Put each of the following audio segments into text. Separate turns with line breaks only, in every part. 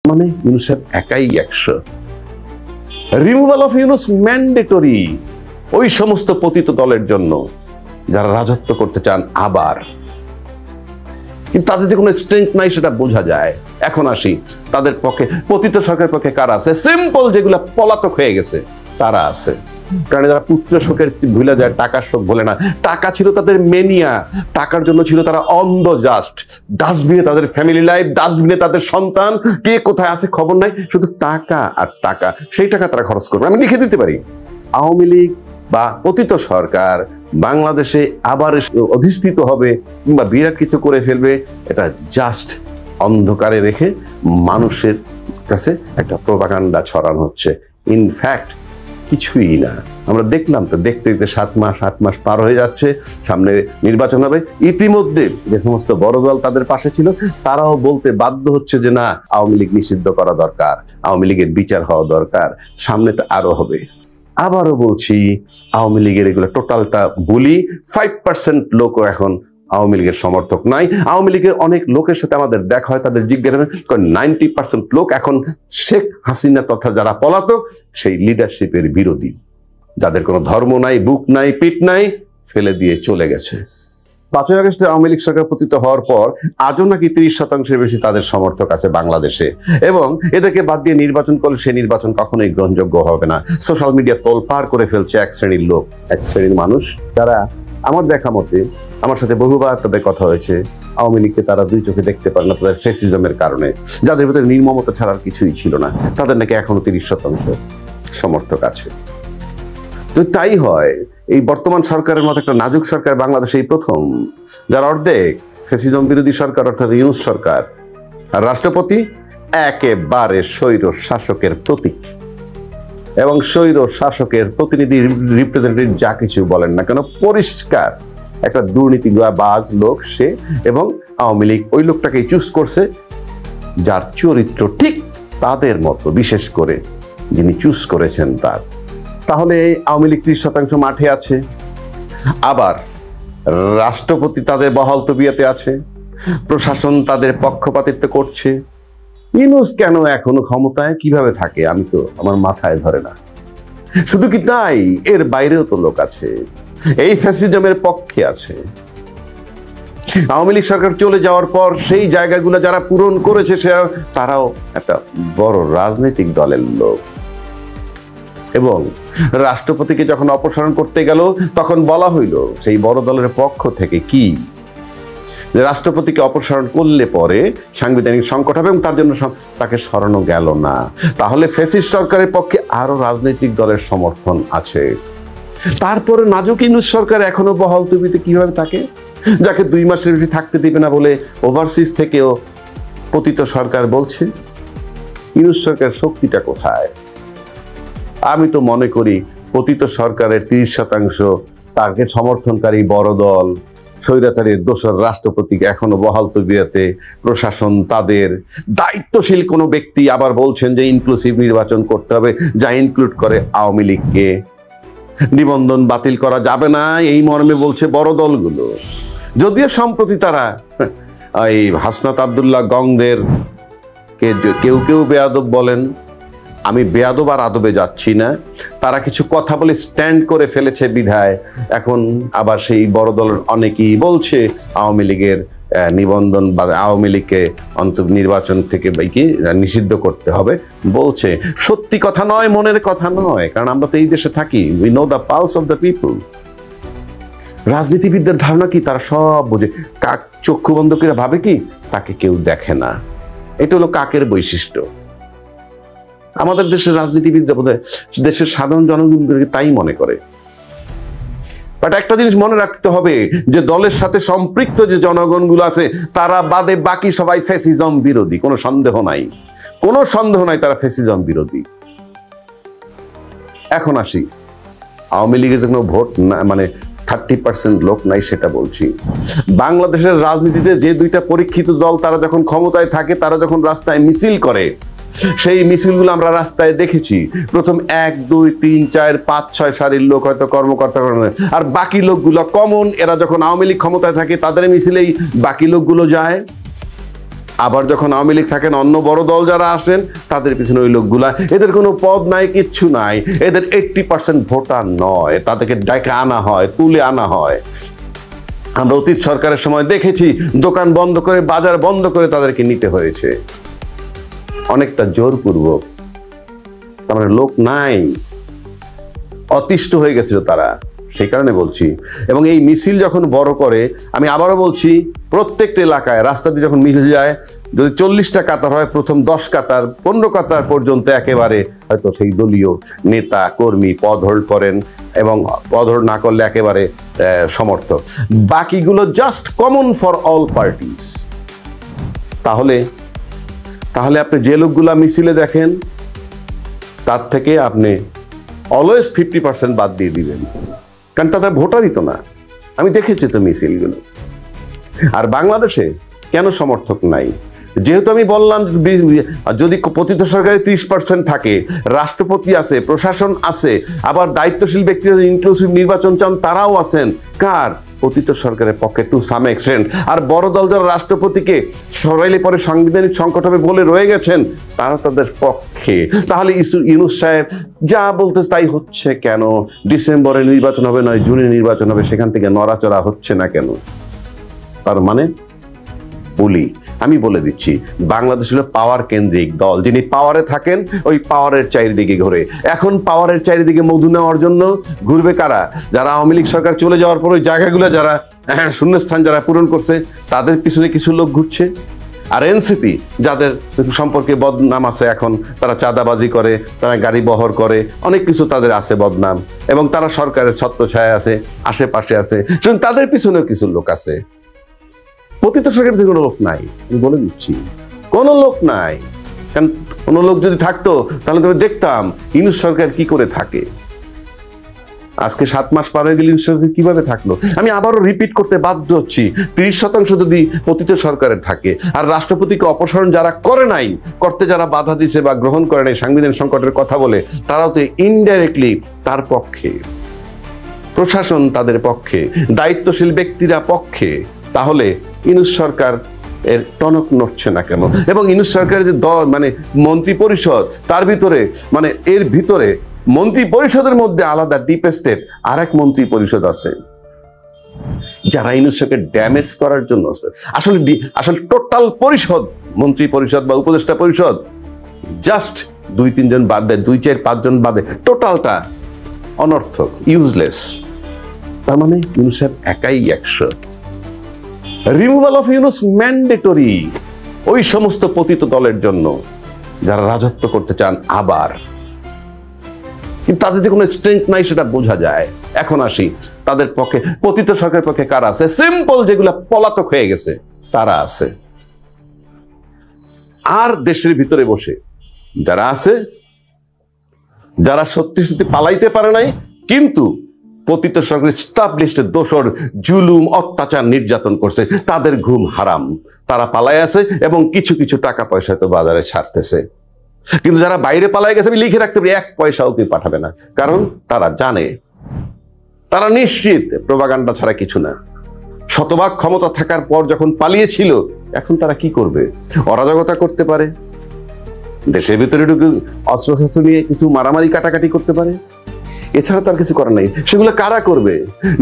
মানে ইউনূস একাই 100। Removal of Yunus mandatory ওই সমস্ত পতিত দলের জন্য যারা রাজত্ব করতে চান আবার, কিন্তু তাদের যে কোনো স্ট্রেংথ নাই সেটা বোঝা যায়। এখন আসি তাদের পক্ষে, পতিত সরকারের পক্ষে কারা আছে? সিম্পল, যেগুলা পলাতক হয়ে গেছে তারা আছে। কারণ যারা পুত্র শোকের ভুলে যায়, টাকার শোক ভোলে না। টাকা ছিল তাদের মেনিয়া, টাকার জন্য ছিল তারা অন্ধ। জাস্ট ডাস্টবিনে তাদের ফ্যামিলি লাইফ, ডাস্টবিনে তাদের সন্তান, কে কোথায় আছে খবর নাই, শুধু টাকা আর টাকা। সেই টাকা তারা খরচ করবে। আমি লিখে দিতে পারি, আওয়ামী লীগ বা পতিত সরকার বাংলাদেশে আবার অধিষ্ঠিত হবে কিংবা বিরাট কিছু করে ফেলবে, এটা জাস্ট অন্ধকারে রেখে মানুষের কাছে একটা প্রোপাগান্ডা ছড়ানো হচ্ছে। ইনফ্যাক্ট কিছুই না। আমরা দেখলাম তো, দেখতে দেখতে 7 মাস 8 মাস পার হয়ে যাচ্ছে, সামনে নির্বাচন হবে। ইতিমধ্যে যে সমস্ত বড় দল তাদের পাশে ছিল তারাও বলতে বাধ্য হচ্ছে যে না, আওয়ামী লীগ নিষিদ্ধ করা দরকার, আওয়ামী লীগের বিচার হওয়া দরকার, সামনেটা আরো হবে। আবারও বলছি, আওয়ামী লীগের এগুলো টোটালটা বলি, 5% লোকও এখন আওয়ামী লীগের সমর্থক নাই। আওয়ামী লীগের অনেক লোকের সাথে আমাদের দেখা হয়, তাদের জিজ্ঞাসা 90% লোক এখন শেখ হাসিনা তথা যারা পলাতক সেই লিডারশিপের বিরোধী, যাদের কোনো ধর্ম নাই, বুক নাই, পিঠ নাই, ফেলে দিয়ে চলে গেছে। 5ই আগস্টে আওয়ামী লীগ সরকার পতিত হওয়ার পর আজও নাকি 30% বেশি তাদের সমর্থক আছে বাংলাদেশে, এবং এদেরকে বাদ দিয়ে নির্বাচন করলে সেই নির্বাচন কখনোই গ্রহণযোগ্য হবে না। সোশ্যাল মিডিয়া তোলপাড় করে ফেলছে এক শ্রেণীর লোক, এক শ্রেণীর মানুষ, যারা আমার দেখা মতে, আমার সাথে বহুবার তাদের কথা হয়েছে, আওয়ামী লীগকে তারা 2 চোখে দেখতে পারে না তাদের ফ্যাসিজমের কারণে, যাদের ভিতরে নির্মমতা ছাড়ার কিছুই ছিল না। তাদের নাকি এখনো 30% সমর্থক আছে। তো তাই হয়, এই বর্তমান সরকারের মতো একটা নাজুক সরকার বাংলাদেশে এই প্রথম, যার অর্ধেক ফ্যাসিজম বিরোধী সরকার অর্থাৎ ইউনূস সরকার, আর রাষ্ট্রপতি একেবারে স্বৈর শাসকের প্রতীক এবং স্বৈর শাসকের প্রতিনিধি, রিপ্রেজেন্টেটিভ যা কিছু বলেন না কেন, পরিষ্কার একটা দুর্নীতিবাজ লোক সে। এবং আওয়ামী লীগ ওই লোকটাকেই চুজ করছে যার চরিত্র ঠিক তাদের মতো, বিশেষ করে যিনি চুজ করেছেন তার। তাহলে আওয়ামী লীগ 30% মাঠে আছে, আবার রাষ্ট্রপতি তাদের বহাল তবিয়তে আছে, প্রশাসন তাদের পক্ষপাতিত্ব করছে। ইউনূস কেন এখনো ক্ষমতায় কিভাবে থাকে আমি তো, আমার মাথায় ধরে না। শুধু কি তাই, এর বাইরেও তো লোক আছে, এই ফ্যাসিজমের পক্ষে আছে। আওয়ামী লীগ সরকার চলে যাওয়ার পর সেই জায়গাগুলো যারা পূরণ করেছে তারাও একটা বড় রাজনৈতিক দলের লোক। এবং রাষ্ট্রপতিকে যখন অপসারণ করতে গেল তখন বলা হইল সেই বড় দলের পক্ষ থেকে কি, যে রাষ্ট্রপতিকে অপসারণ করলে পরে সাংবিধানিক সংকট হবে এবং তার জন্য তাকে সরানো গেল না। তাহলে ফ্যাসিস্ট সরকারের পক্ষে আরো রাজনৈতিক দলের সমর্থন আছে। তারপরে নাজুক ইউনূস সরকার এখনো বহাল তবিয়তে কিভাবে থাকে, যাকে 2 মাসের বেশি থাকতে দিবে না বলে ওভারসিজ থেকেও পতিত সরকার বলছে। ইউনূস সরকারের শক্তিটা কোথায়? আমি তো মনে করি পতিত সরকারের 30% তাকে সমর্থনকারী বড় দল, স্বৈরাচারীর দোসর রাষ্ট্রপতিকে এখনো বহাল তবিয়তে, প্রশাসন তাদের, দায়িত্বশীল কোনো ব্যক্তি আবার বলছেন যে ইনক্লুসিভ নির্বাচন করতে হবে, যা ইনক্লুড করে আওয়ামী লীগকে। নিবন্ধন বাতিল করা যাবে না এই মর্মে বলছে বড় দলগুলো। যদিও সম্প্রতি তারা এই হাসনাত আব্দুল্লাহ গংদের কে কেউ কেউ বেয়াদব বলেন, আমি বেয়াদব আর আদবে যাচ্ছি না, তারা কিছু কথা বলে স্ট্যান্ড করে ফেলেছে বিধায় এখন আবার সেই বড় দলের অনেকেই বলছে আওয়ামী লীগের নিবন্ধন বা আওয়ামী লীগকে নির্বাচন থেকে নিষিদ্ধ করতে হবে বলছে। সত্যি কথা নয়, মনের কথা নয়, কারণ আমরা তো এই দেশে থাকি, we know the pulse of the people. রাজনীতিবিদদের ধারণা কি, তারা সব বুঝে। কাক চক্ষু বন্ধ করে ভাবে কি তাকে কেউ দেখে না, এটা হলো কাকের বৈশিষ্ট্য। আমাদের দেশের রাজনীতিবিদরা বোধহয় দেশের সাধারণ জনগণকে তাই মনে করে। বাট একটা জিনিস মনে রাখতে হবে যে দলের সাথে সম্পৃক্ত যে জনগণগুলো আছে তারা বাদে বাকি সবাই ফ্যাসিজম বিরোধী, কোনো সন্দেহ নাই, কোনো সন্দেহ নাই, তারা ফ্যাসিজম বিরোধী। এখন আসি, আওয়ামী লীগের কোনো ভোট না, মানে 30% লোক নাই সেটা বলছি। বাংলাদেশের রাজনীতিতে যে 2টা পরীক্ষিত দল তারা যখন ক্ষমতায় থাকে, তারা যখন রাস্তায় মিছিল করে, সেই মিছিলগুলো আমরা রাস্তায় দেখেছি। প্রথম 1, 2, 3, 4, 5, 6 সারির লোক হয়তো কর্মকর্তা, আর বাকি লোকগুলো কমন। এরা যখন আওয়ামী লীগ ক্ষমতায় থাকে তাদের মিছিলেই বাকি লোকগুলো যায়। আবার যখন আওয়ামী লীগ থাকেন অন্য বড় দল যারা আসেন তাদের পিছনে ওই লোকগুলা, এদের কোনো পদ নাই, কিচ্ছু নাই, এদের 80% ভোটার নয়, তাদেরকে ডেকে আনা হয়, তুলে আনা হয়। আমরা অতীত সরকারের সময় দেখেছি দোকান বন্ধ করে, বাজার বন্ধ করে তাদেরকে নিতে হয়েছে, অনেকটা জোরপূর্বক। তার লোক নাই, অতিষ্ঠ হয়ে গেছিল তারা, সেই কারণে বলছি। এবং এই মিছিল যখন বড় করে, আমি আবারও বলছি, প্রত্যেকটা এলাকায় রাস্তা দিয়ে যখন মিছিল যায়, যদি 40টা কাতার হয়, প্রথম 10 কাতার 15 কাতার পর্যন্ত একেবারে হয়তো সেই দলীয় নেতা কর্মী পদ হোল্ড করেন, এবং পদ হোল্ড না করলে একেবারে সমর্থক, বাকিগুলো just common for all parties. তাহলে আপনি যে লোকগুলা মিছিলে দেখেন তার থেকে আপনি অলওয়েজ 50% বাদ দিয়ে দিবেন, কারণ তাদের ভোটারই তো না। আমি দেখেছি তো মিছিলগুলো। আর বাংলাদেশে কেন সমর্থক নাই? যেহেতু আমি বললাম, যদি পতিত সরকারে 30% থাকে, রাষ্ট্রপতি আছে, প্রশাসন আছে, আবার দায়িত্বশীল ব্যক্তিরা ইনক্লুসিভ নির্বাচন চান তারাও আছেন কার? পতিত সরকারের পক্ষে, টু সাম এক্সটেন্ট। আর বড় দল যারা রাষ্ট্রপতিকে সরাইলে পরে সাংবিধানিক সংকট হবে বলে রয়ে গেছেন, তারা তাদের পক্ষে। তাহলে ইউনূস সাহেব যা বলতে তাই হচ্ছে কেন? ডিসেম্বরে নির্বাচন হবে নয় জুনে নির্বাচন হবে, সেখান থেকে নড়াচড়া হচ্ছে না কেন? তার মানে আমি বলে দিচ্ছি, বাংলাদেশ হলো পাওয়ার কেন্দ্রিক দল। যিনি পাওয়ারে থাকেন ওই পাওয়ারের চারিদিকে ঘুরে। এখন পাওয়ারের চারিদিকে মধু নেওয়ার জন্য ঘুরবে কারা? যারা আওয়ামী লীগ সরকার চলে যাওয়ার পর ওই জায়গাগুলো যারা শূন্যস্থান যারা পূরণ করছে, তাদের পিছনে কিছু লোক ঘুরছে। আর এনসিপি যাদের সম্পর্কে বদনাম আছে, এখন তারা চাঁদাবাজি করে, তারা গাড়ি বহর করে, অনেক কিছু তাদের আছে বদনাম, এবং তারা সরকারের ছত্রছায়া আছে, আশেপাশে আছে, তাদের পিছনেও কিছু লোক আছে। পতিত সরকারের কোনো লোক নাই, আমি বলে দিচ্ছি, কোনো লোক নাই। কারণ কোনো লোক যদি থাকতো তাহলে তবে দেখতাম ইউনূস সরকার কি করে থাকে। আজকে 7 মাস পার হয়ে গেলে ইউনূস সরকার কিভাবে থাকলো? আমি আবারও রিপিট করতে বাধ্য হচ্ছি, 30% যদি পতিত সরকারের থাকে, আর রাষ্ট্রপতিকে অপসারণ যারা করে নাই, করতে যারা বাধা দিছে বা গ্রহণ করে নাই, সাংবিধানিক সংকটের কথা বলে, তারাও তো ইনডাইরেক্টলি তার পক্ষে, প্রশাসন তাদের পক্ষে, দায়িত্বশীল ব্যক্তিরা পক্ষে। তাহলে ইউনূস সরকার এর টনক নড়ছে না কেন? এবং ইউনূস সরকারের যে দল, মানে মন্ত্রী পরিষদ, তার ভিতরে, মানে এর ভিতরে মন্ত্রী পরিষদের মধ্যে আলাদা ডিপ স্টেট আর এক মন্ত্রী পরিষদ আছে, যারা ইউনূস সরকার ড্যামেজ করার জন্য। আসলে টোটাল পরিষদ, মন্ত্রী পরিষদ বা উপদেষ্টা পরিষদ, জাস্ট 2-3 জন বাদ দেয়, 2-4-5 জন বাদে টোটালটা অনর্থক, ইউজলেস। তার মানে ইউনূস সাহেব একাই 100। রিমুভাল অফ ইউনূস ম্যান্ডেটরি ওই সমস্ত পতিত দলের জন্য যারা রাজত্ব করতে চান আবার, কিন্তু তাদের যে কোনো স্ট্রেংথ নাই সেটা বোঝা যায়। এখন আসি তাদের পক্ষে, পতিত সরকারের পক্ষে কারা আছে? সিম্পল, যেগুলা পলাতক হয়ে গেছে তারা আছে। আর দেশের ভিতরে বসে যারা আছে, যারা সত্যি সত্যি পালাইতে পারে নাই, কিন্তু পতিত সরকার স্টাবলিশড দোষর, জুলুম, অত্যাচার, নির্যাতন করছে, তাদের ঘুম হারাম, তারা পালায় আছে, এবং কিছু কিছু টাকা পয়সা তো বাজারে ছাড়তেছে। কিন্তু যারা বাইরে পালায় গেছে, আমি লিখে রাখতে পারি, 1 পয়সাও কেউ পাঠাবে না, কারণ তারা জানে, তারা নিশ্চিত প্রোপাগান্ডা ছাড়া কিছু না। শতভাগ ক্ষমতা থাকার পর যখন পালিয়েছিল, এখন তারা কি করবে? অরাজকতা করতে পারে, দেশের ভিতরে ঢুকে অস্ত্রশস্ত্র নিয়ে কিছু মারামারি কাটাকাটি করতে পারে, এছাড়া তার কিছু করার নেই। সেগুলো কারা করবে?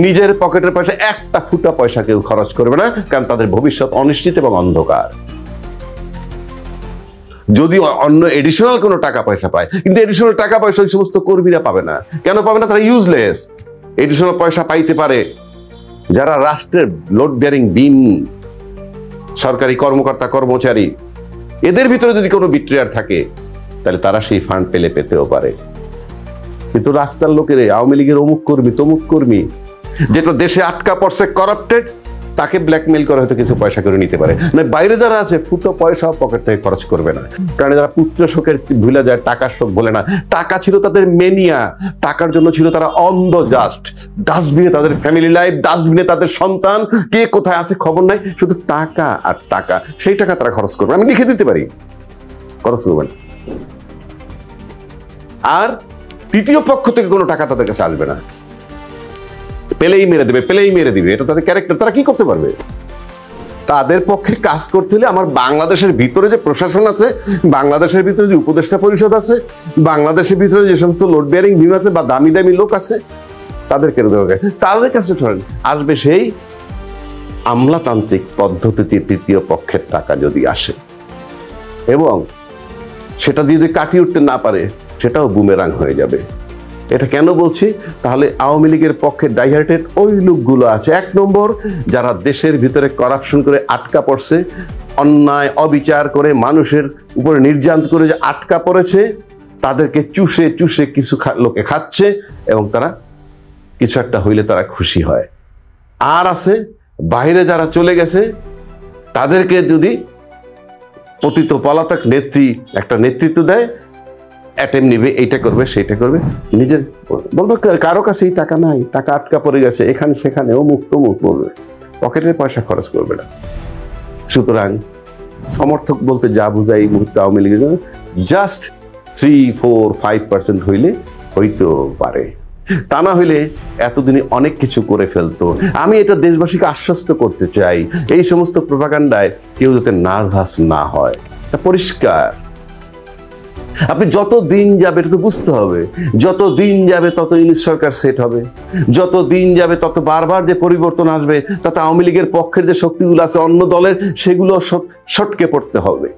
নিজের পকেটের পয়সা, একটা ফুটা পয়সা কেউ খরচ করবে না, কারণ তাদের ভবিষ্যৎ অনিশ্চিত এবং অন্ধকার। যদি অন্য এডিশনাল কোনো টাকা পয়সা পায়, কিন্তু এডিশনাল টাকা পয়সা ওই সমস্ত কর্মীরা পাবে না। কেন পাবে না? তারা ইউজলেস। এডিশনাল পয়সা পাইতে পারে যারা রাষ্ট্রের লোড বিয়ারিং বিম, সরকারি কর্মকর্তা কর্মচারী, এদের ভিতরে যদি কোনো বিট্রেয়ার থাকে, তাহলে তারা সেই ফান্ড পেতেও পারে। কিন্তু রাস্তার লোকের, আওয়ামী লীগের অমুক কর্মী তমুক কর্মী, যেটা দেশে আটকা পড়ছে, করাপ্টেড, তাকে ব্ল্যাকমেইল করে হয়তো কিছু পয়সা করে নিতে পারে না। বাইরে যারা আছে ফুটো পয়সাও পকেট থেকে খরচ করবে না, কারণ যারা পুত্র শোকের ভুলে যায়, টাকার শোক বলে না। টাকা ছিল তাদের মেনিয়া, টাকার জন্য ছিল তারা অন্ধ। জাস্ট ডাস্টবিনে তাদের ফ্যামিলি লাইফ, ডাস্টবিনে তাদের সন্তান, কে কোথায় আছে খবর নাই, শুধু টাকা আর টাকা। সেই টাকা তারা খরচ করবে, আমি লিখে দিতে পারি, খরচ করবেন। আর তৃতীয় পক্ষ থেকে কোনো টাকা তাদের কাছে আসবে না, পেলেই মেরে দেবে, পেলেই মেরে দিবে, এটা তাদের ক্যারেক্টার। তারা কি করতে পারবে? তাদের পক্ষে কাজ করতে হলে আমার বাংলাদেশের ভিতরে যে প্রশাসন আছে, বাংলাদেশের ভিতরে যে উপদেষ্টা পরিষদ আছে, বাংলাদেশের ভিতরে যে সমস্ত লোড বেয়ারিং বিম আছে বা দামি দামি লোক আছে, তাদেরকে তাদের কাছে আসবে সেই আমলাতান্ত্রিক পদ্ধতিতে তৃতীয় পক্ষের টাকা যদি আসে, এবং সেটা যদি কাটিয়ে উঠতে না পারে সেটাও বুমেরাং হয়ে যাবে। এটা কেন বলছি? তাহলে আওয়ামী লীগের পক্ষে ডাইহার্টেড ওই লোকগুলো আছে, 1 নম্বর যারা দেশের ভিতরে করাপশন করে আটকা পড়ছে, অন্যায় অবিচার করে মানুষের উপরে নির্যাতন করে যে আটকা পড়েছে, তাদেরকে চুষে চুষে কিছু লোকে খাচ্ছে এবং তারা কিছু একটা হইলে তারা খুশি হয়। আর আছে বাইরে যারা চলে গেছে, তাদেরকে যদি পতিত পলাতক নেত্রী একটা নেতৃত্ব দেয়, অ্যাটেম্প নিবে, এইটা করবে সেইটা করবে, নিজের বলবো কারো কাছে এই টাকা নাই, টাকা আটকা পড়ে গেছে এখানে সেখানে, অমুক তমুক বলবে, পকেটের পয়সা খরচ করবে না। সুতরাং সমর্থক বলতে যা বোঝায় এই মুহূর্তে আওয়ামী লীগের জন্য জাস্ট 3-4-5% হইলে হইতেও পারে, তা না হইলে এতদিনে অনেক কিছু করে ফেলতো। আমি এটা দেশবাসীকে আশ্বস্ত করতে চাই, এই সমস্ত প্রোপাগান্ডায় কেউ যাতে নার্ভাস না হয়। এটা পরিষ্কার। আপনি যত দিন যাবে এটা তো বুঝতে হবে, যত দিন যাবে তত ইউনিট সরকার সেট হবে, যত দিন যাবে তত বারবার যে পরিবর্তন আসবে, তাতে আওয়ামী লীগের পক্ষের যে শক্তিগুলো আছে অন্য দলের, সেগুলো সটকে পড়তে হবে।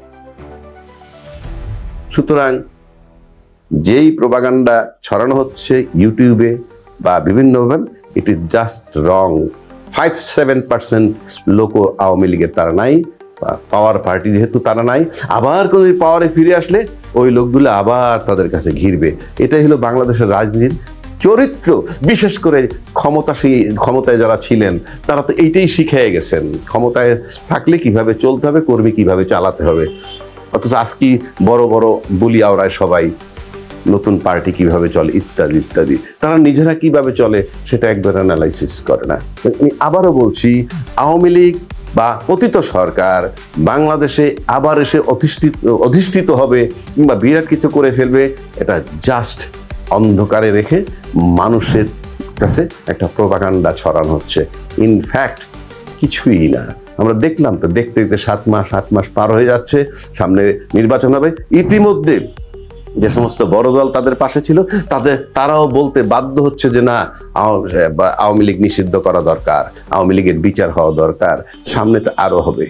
সুতরাং যেই প্রোপাগান্ডা ছড়ানো হচ্ছে ইউটিউবে বা বিভিন্নভাবে, ইট ইজ জাস্ট রং। 5-7% লোক আওয়ামী লীগের তারা নাই, পাওয়ার পার্টি যেহেতু তারা নাই, আবার কোন পাওয়ারে ফিরে আসলে ওই লোকগুলো আবার তাদের কাছে ঘিরবে। এটাই হলো বাংলাদেশের রাজনীতির চরিত্র। বিশেষ করে ক্ষমতায় যারা ছিলেন তারা তো এইটাই শিখে গেছেন, ক্ষমতায় থাকলে কিভাবে চলতে হবে, কর্মী কিভাবে চালাতে হবে। অথচ আজকে বড় বড় বুলি আওড়ায় সবাই নতুন পার্টি কিভাবে চলে ইত্যাদি ইত্যাদি, তারা নিজেরা কিভাবে চলে সেটা একবার অ্যানালাইসিস করে না। আমি আবারও বলছি, আওয়ামী লীগ বা পতিত সরকার বাংলাদেশে আবার এসে অধিষ্ঠিত হবে কিংবা বিরাট কিছু করে ফেলবে, এটা জাস্ট অন্ধকারে রেখে মানুষের কাছে একটা প্রোপাগান্ডা ছড়ানো হচ্ছে। ইনফ্যাক্ট কিছুই না। আমরা দেখলাম তো, দেখতে দেখতে 7 মাস পার হয়ে যাচ্ছে, সামনে নির্বাচন হবে। ইতিমধ্যে যে সমস্ত বড় দল তাদের পাশে ছিল, তারাও বলতে বাধ্য হচ্ছে যে না, আওয়ামী লীগ নিষিদ্ধ করা দরকার, আওয়ামী লীগের বিচার হওয়া দরকার, সামনেটা আরো হবে।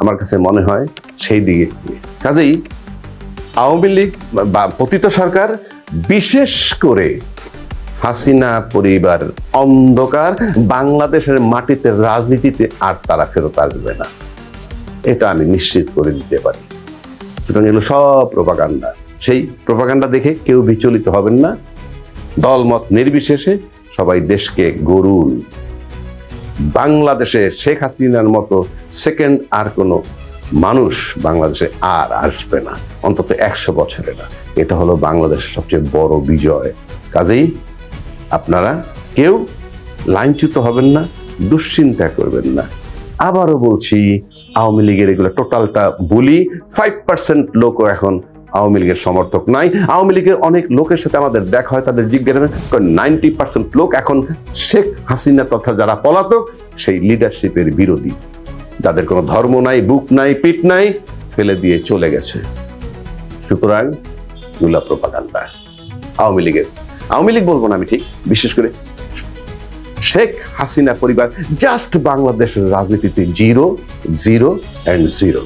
আমার কাছে মনে হয় সেই দিকে। কাজেই আওয়ামী লীগ বা পতিত সরকার, বিশেষ করে হাসিনা পরিবার অন্ধকার বাংলাদেশের মাটিতে রাজনীতিতে আর তারা ফেরত আসবে না, এটা আমি নিশ্চিত করে দিতে পারি। সুতরাং এগুলো সব প্রোপাগান্ডা। সেই প্রোপাগান্ডা দেখে কেউ বিচলিত হবেন না। দলমত নির্বিশেষে সবাই দেশকে গড়ুন। বাংলাদেশে শেখ হাসিনার মতো সেকেন্ড আর কোনো মানুষ বাংলাদেশে আর আসবে না, অন্তত 100 বছরে না। এটা হলো বাংলাদেশের সবচেয়ে বড় বিজয়। কাজেই আপনারা কেউ লাইনচ্যুত হবেন না, দুশ্চিন্তা করবেন না। আবারও বলছি, আওয়ামী লীগের এগুলো টোটালটা বলি। 5% লোকও এখন আওয়ামী লীগের সমর্থক নাই। আওয়ামী লীগের অনেক লোকের সাথে আমাদের দেখা হয়, তাদের জিজ্ঞাসা 90% লোক এখন শেখ হাসিনা তথা যারা পলাতক সেই লিডারশিপের বিরোধী, যাদের কোনো ধর্ম নাই, বুক নাই, পিঠ নাই, ফেলে দিয়ে চলে গেছে। সুতরাং এগুলা প্রোপাগান্ডা আওয়ামী লীগের। আওয়ামী লীগ বলবো না আমি, ঠিক বিশেষ করে শেখ হাসিনা পরিবার জাস্ট বাংলাদেশের রাজনীতিতে 0, 0 and 0।